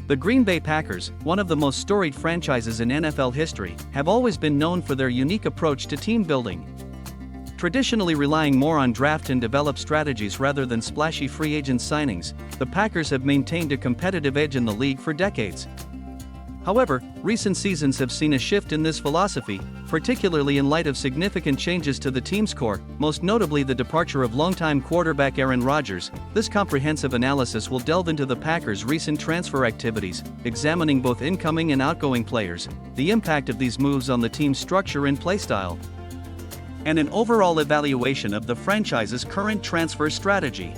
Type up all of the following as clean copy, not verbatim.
The Green Bay Packers, one of the most storied franchises in NFL history, have always been known for their unique approach to team building. Traditionally relying more on draft and develop strategies rather than splashy free agent signings, the Packers have maintained a competitive edge in the league for decades. However, recent seasons have seen a shift in this philosophy, particularly in light of significant changes to the team's core, most notably the departure of longtime quarterback Aaron Rodgers. This comprehensive analysis will delve into the Packers' recent transfer activities, examining both incoming and outgoing players, the impact of these moves on the team's structure and playstyle, and an overall evaluation of the franchise's current transfer strategy.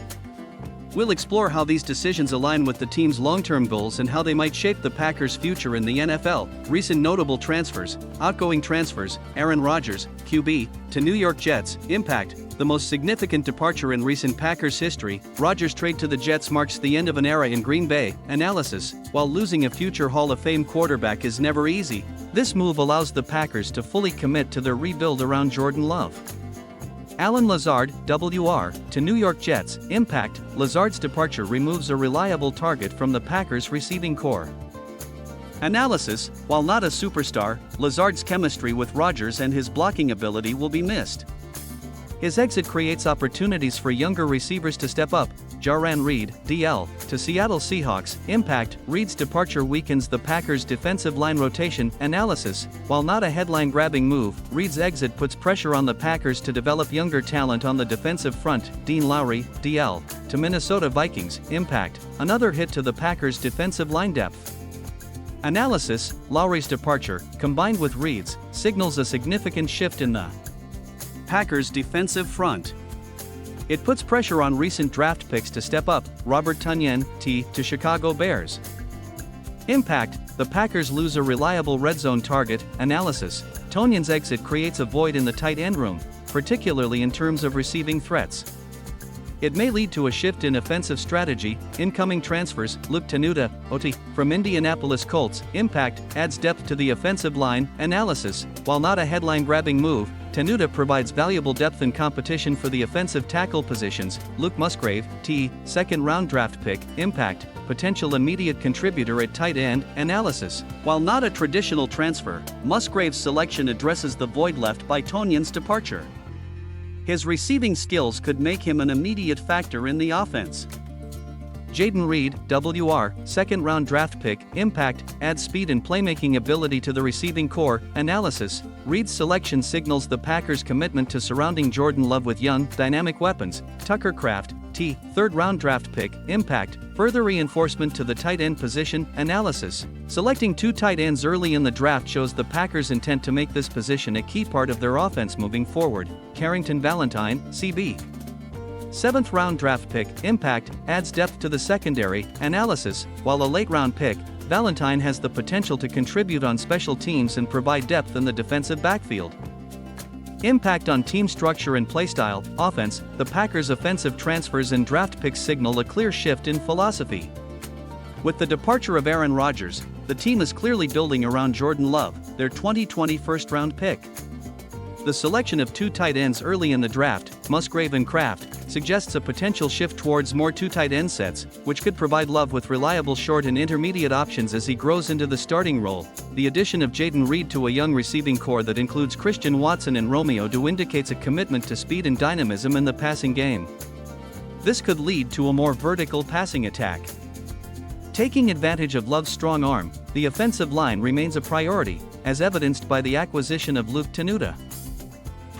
We'll explore how these decisions align with the team's long-term goals and how they might shape the Packers' future in the NFL. Recent notable transfers, outgoing transfers, Aaron Rodgers, QB, to New York Jets, impact, the most significant departure in recent Packers history. Rodgers' trade to the Jets marks the end of an era in Green Bay. Analysis, while losing a future Hall of Fame quarterback is never easy, this move allows the Packers to fully commit to their rebuild around Jordan Love. Allen Lazard, WR, to New York Jets, impact, Lazard's departure removes a reliable target from the Packers' receiving core. Analysis, while not a superstar, Lazard's chemistry with Rodgers and his blocking ability will be missed. His exit creates opportunities for younger receivers to step up. Jarran Reed, DL, to Seattle Seahawks, impact, Reed's departure weakens the Packers' defensive line rotation. Analysis, while not a headline-grabbing move, Reed's exit puts pressure on the Packers to develop younger talent on the defensive front. Dean Lowry, DL, to Minnesota Vikings, impact, another hit to the Packers' defensive line depth. Analysis, Lowry's departure, combined with Reed's, signals a significant shift in the Packers' defensive front. It puts pressure on recent draft picks to step up. Robert Tonyan, T, to Chicago Bears. Impact, the Packers lose a reliable red zone target. Analysis, Tonyan's exit creates a void in the tight end room, particularly in terms of receiving threats. It may lead to a shift in offensive strategy. Incoming transfers, Luke Tenuta, OT, from Indianapolis Colts, impact, adds depth to the offensive line. Analysis, while not a headline-grabbing move, Tenuta provides valuable depth and competition for the offensive tackle positions. Luke Musgrave, T, second-round draft pick, impact, potential immediate contributor at tight end. Analysis, while not a traditional transfer, Musgrave's selection addresses the void left by Tonyan's departure. His receiving skills could make him an immediate factor in the offense. Jaden Reed, WR, second-round draft pick, impact, adds speed and playmaking ability to the receiving core. Analysis, Reed's selection signals the Packers' commitment to surrounding Jordan Love with young, dynamic weapons. Tucker Kraft, T, third-round draft pick, impact, further reinforcement to the tight end position. Analysis, selecting two tight ends early in the draft shows the Packers' intent to make this position a key part of their offense moving forward. Carrington Valentine, CB, seventh-round draft pick, impact, adds depth to the secondary. Analysis, while a late-round pick, Valentine has the potential to contribute on special teams and provide depth in the defensive backfield. Impact on team structure and playstyle. Offense, the Packers' offensive transfers and draft picks signal a clear shift in philosophy. With the departure of Aaron Rodgers, the team is clearly building around Jordan Love, their 2020 first-round pick. The selection of two tight ends early in the draft, Musgrave and Kraft, suggests a potential shift towards more two tight end sets, which could provide Love with reliable short and intermediate options as he grows into the starting role. The addition of Jaden Reed to a young receiving core that includes Christian Watson and Romeo Doubs indicates a commitment to speed and dynamism in the passing game. This could lead to a more vertical passing attack. Taking advantage of Love's strong arm, the offensive line remains a priority, as evidenced by the acquisition of Luke Tenuta.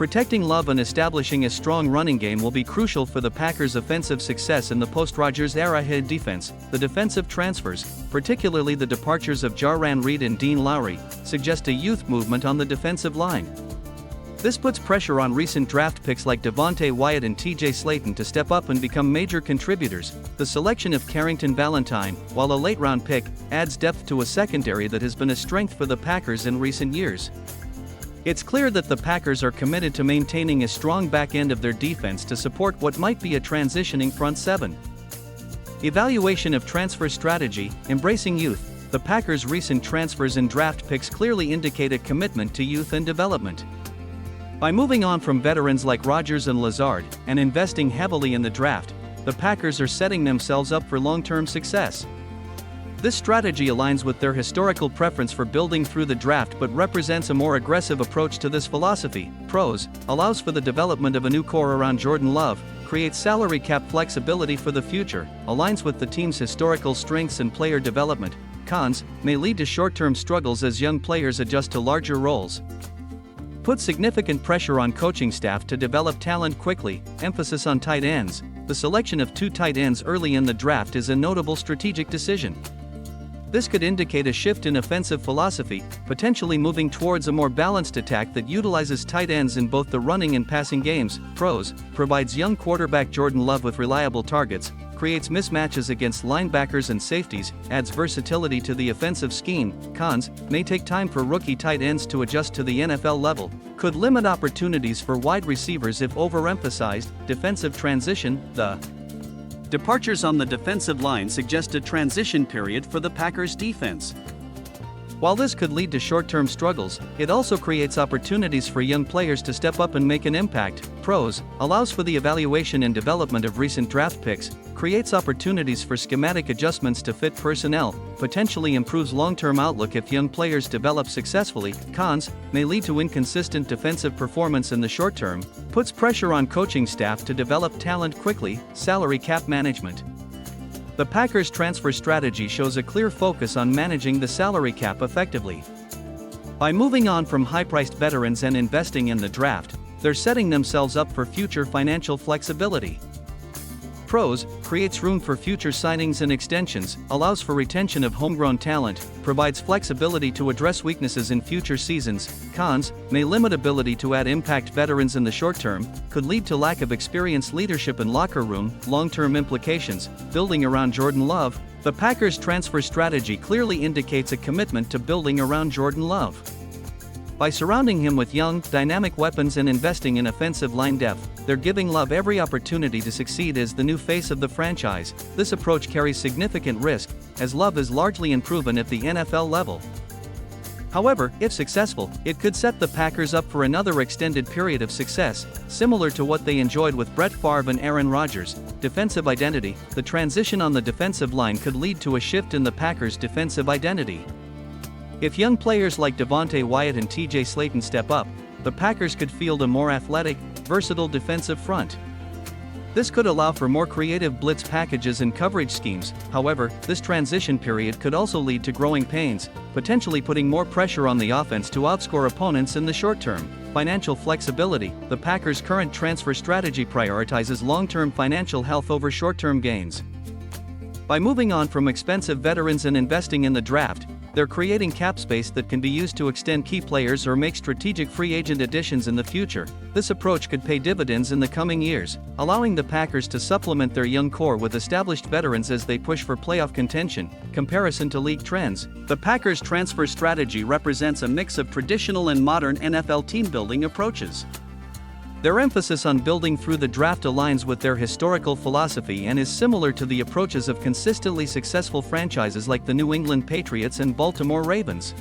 Protecting Love and establishing a strong running game will be crucial for the Packers' offensive success in the post-Rodgers era. Head defense, the defensive transfers, particularly the departures of Jarran Reed and Dean Lowry, suggest a youth movement on the defensive line. This puts pressure on recent draft picks like Devontae Wyatt and TJ Slayton to step up and become major contributors. The selection of Carrington Valentine, while a late-round pick, adds depth to a secondary that has been a strength for the Packers in recent years. It's clear that the Packers are committed to maintaining a strong back end of their defense to support what might be a transitioning front seven. Evaluation of transfer strategy, embracing youth. The Packers' recent transfers and draft picks clearly indicate a commitment to youth and development. By moving on from veterans like Rodgers and Lazard, and investing heavily in the draft, the Packers are setting themselves up for long-term success. This strategy aligns with their historical preference for building through the draft but represents a more aggressive approach to this philosophy. Pros: allows for the development of a new core around Jordan Love, creates salary cap flexibility for the future, aligns with the team's historical strengths and player development. Cons: may lead to short-term struggles as young players adjust to larger roles. Puts significant pressure on coaching staff to develop talent quickly, emphasis on tight ends. The selection of 2 tight ends early in the draft is a notable strategic decision. This could indicate a shift in offensive philosophy, potentially moving towards a more balanced attack that utilizes tight ends in both the running and passing games. Pros: provides young quarterback Jordan Love with reliable targets, creates mismatches against linebackers and safeties, adds versatility to the offensive scheme. Cons: may take time for rookie tight ends to adjust to the NFL level, could limit opportunities for wide receivers if overemphasized. Defensive transition: the departures on the defensive line suggest a transition period for the Packers' defense. While this could lead to short-term struggles, it also creates opportunities for young players to step up and make an impact. Pros: allows for the evaluation and development of recent draft picks, creates opportunities for schematic adjustments to fit personnel, potentially improves long-term outlook if young players develop successfully. Cons: may lead to inconsistent defensive performance in the short term, puts pressure on coaching staff to develop talent quickly. Salary cap management. The Packers' transfer strategy shows a clear focus on managing the salary cap effectively. By moving on from high-priced veterans and investing in the draft, they're setting themselves up for future financial flexibility. Pros: creates room for future signings and extensions, allows for retention of homegrown talent, provides flexibility to address weaknesses in future seasons. Cons: may limit ability to add impact veterans in the short term, could lead to lack of experienced leadership in locker room. Long-term implications: building around Jordan Love. The Packers' transfer strategy clearly indicates a commitment to building around Jordan Love. By surrounding him with young, dynamic weapons and investing in offensive line depth, they're giving Love every opportunity to succeed as the new face of the franchise. This approach carries significant risk, as Love is largely unproven at the NFL level. However, if successful, it could set the Packers up for another extended period of success, similar to what they enjoyed with Brett Favre and Aaron Rodgers. Defensive identity: the transition on the defensive line could lead to a shift in the Packers' defensive identity. If young players like Devontae Wyatt and TJ Slayton step up, the Packers could field a more athletic, versatile defensive front. This could allow for more creative blitz packages and coverage schemes. However, this transition period could also lead to growing pains, potentially putting more pressure on the offense to outscore opponents in the short term. Financial flexibility: the Packers' current transfer strategy prioritizes long-term financial health over short-term gains. By moving on from expensive veterans and investing in the draft, they're creating cap space that can be used to extend key players or make strategic free agent additions in the future. This approach could pay dividends in the coming years, allowing the Packers to supplement their young core with established veterans as they push for playoff contention. Comparison to league trends: the Packers' transfer strategy represents a mix of traditional and modern NFL team-building approaches. Their emphasis on building through the draft aligns with their historical philosophy and is similar to the approaches of consistently successful franchises like the New England Patriots and Baltimore Ravens.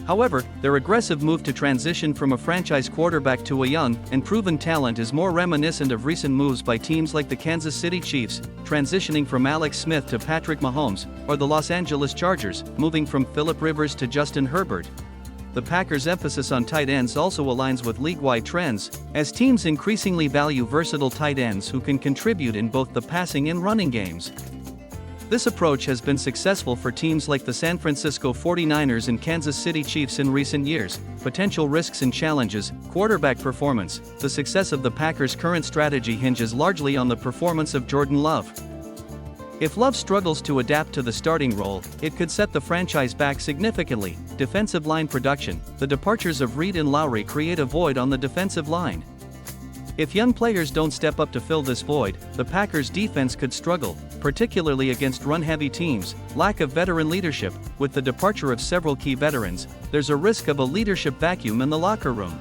However, their aggressive move to transition from a franchise quarterback to a young and proven talent is more reminiscent of recent moves by teams like the Kansas City Chiefs, transitioning from Alex Smith to Patrick Mahomes, or the Los Angeles Chargers, moving from Phillip Rivers to Justin Herbert. The Packers' emphasis on tight ends also aligns with league-wide trends, as teams increasingly value versatile tight ends who can contribute in both the passing and running games. This approach has been successful for teams like the San Francisco 49ers and Kansas City Chiefs in recent years. Potential risks and challenges: quarterback performance. The success of the Packers' current strategy hinges largely on the performance of Jordan Love. If Love struggles to adapt to the starting role, it could set the franchise back significantly. Defensive line production: the departures of Reed and Lowry create a void on the defensive line. If young players don't step up to fill this void, the Packers' defense could struggle, particularly against run-heavy teams. Lack of veteran leadership: with the departure of several key veterans, there's a risk of a leadership vacuum in the locker room.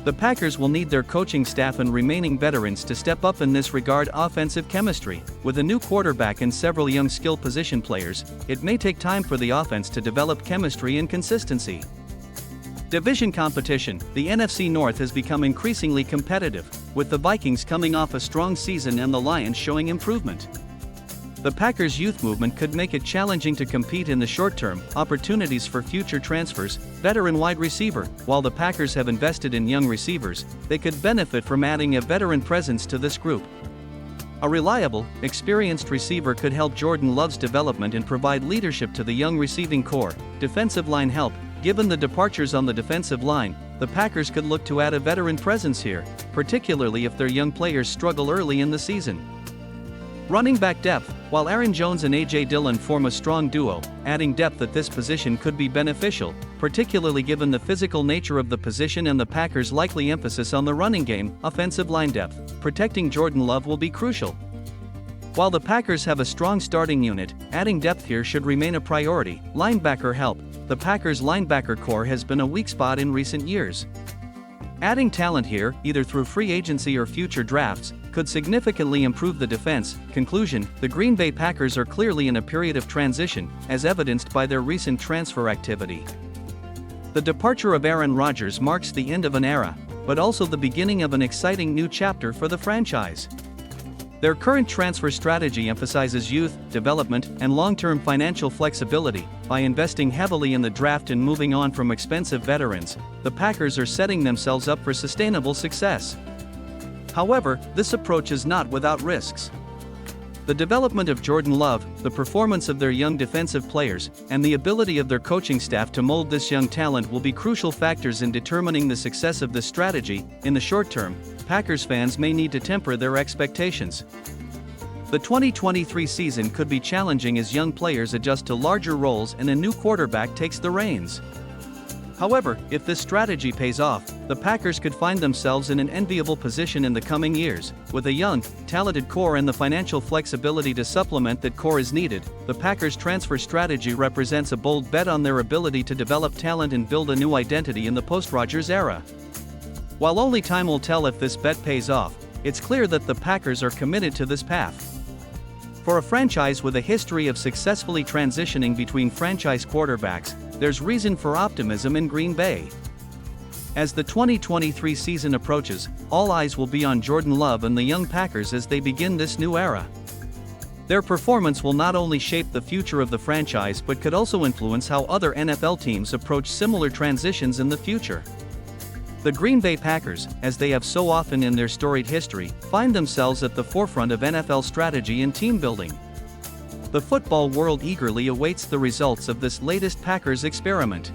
The Packers will need their coaching staff and remaining veterans to step up in this regard. Offensive chemistry: with a new quarterback and several young skill position players, it may take time for the offense to develop chemistry and consistency. Division competition: the NFC North has become increasingly competitive, with the Vikings coming off a strong season and the Lions showing improvement. The Packers' youth movement could make it challenging to compete in the short term. Opportunities for future transfers, veteran wide receiver. While the Packers have invested in young receivers, they could benefit from adding a veteran presence to this group. A reliable, experienced receiver could help Jordan Love's development and provide leadership to the young receiving core. Defensive line help. Given the departures on the defensive line, the Packers could look to add a veteran presence here, particularly if their young players struggle early in the season. Running back depth. While Aaron Jones and A.J. Dillon form a strong duo, adding depth at this position could be beneficial, particularly given the physical nature of the position and the Packers' likely emphasis on the running game. Offensive line depth. Protecting Jordan Love will be crucial. While the Packers have a strong starting unit, adding depth here should remain a priority. Linebacker help. The Packers' linebacker core has been a weak spot in recent years. Adding talent here, either through free agency or future drafts, could significantly improve the defense. Conclusion: the Green Bay Packers are clearly in a period of transition, as evidenced by their recent transfer activity. The departure of Aaron Rodgers marks the end of an era, but also the beginning of an exciting new chapter for the franchise. Their current transfer strategy emphasizes youth, development, and long-term financial flexibility. By investing heavily in the draft and moving on from expensive veterans, the Packers are setting themselves up for sustainable success. However, this approach is not without risks. The development of Jordan Love, the performance of their young defensive players, and the ability of their coaching staff to mold this young talent will be crucial factors in determining the success of this strategy. In the short term, Packers fans may need to temper their expectations. The 2023 season could be challenging as young players adjust to larger roles and a new quarterback takes the reins. However, if this strategy pays off, the Packers could find themselves in an enviable position in the coming years. With a young, talented core and the financial flexibility to supplement that core as needed, the Packers' transfer strategy represents a bold bet on their ability to develop talent and build a new identity in the post-Rodgers era. While only time will tell if this bet pays off, it's clear that the Packers are committed to this path. For a franchise with a history of successfully transitioning between franchise quarterbacks, there's reason for optimism in Green Bay. As the 2023 season approaches, all eyes will be on Jordan Love and the young Packers as they begin this new era. Their performance will not only shape the future of the franchise but could also influence how other NFL teams approach similar transitions in the future. The Green Bay Packers, as they have so often in their storied history, find themselves at the forefront of NFL strategy and team building. The football world eagerly awaits the results of this latest Packers experiment.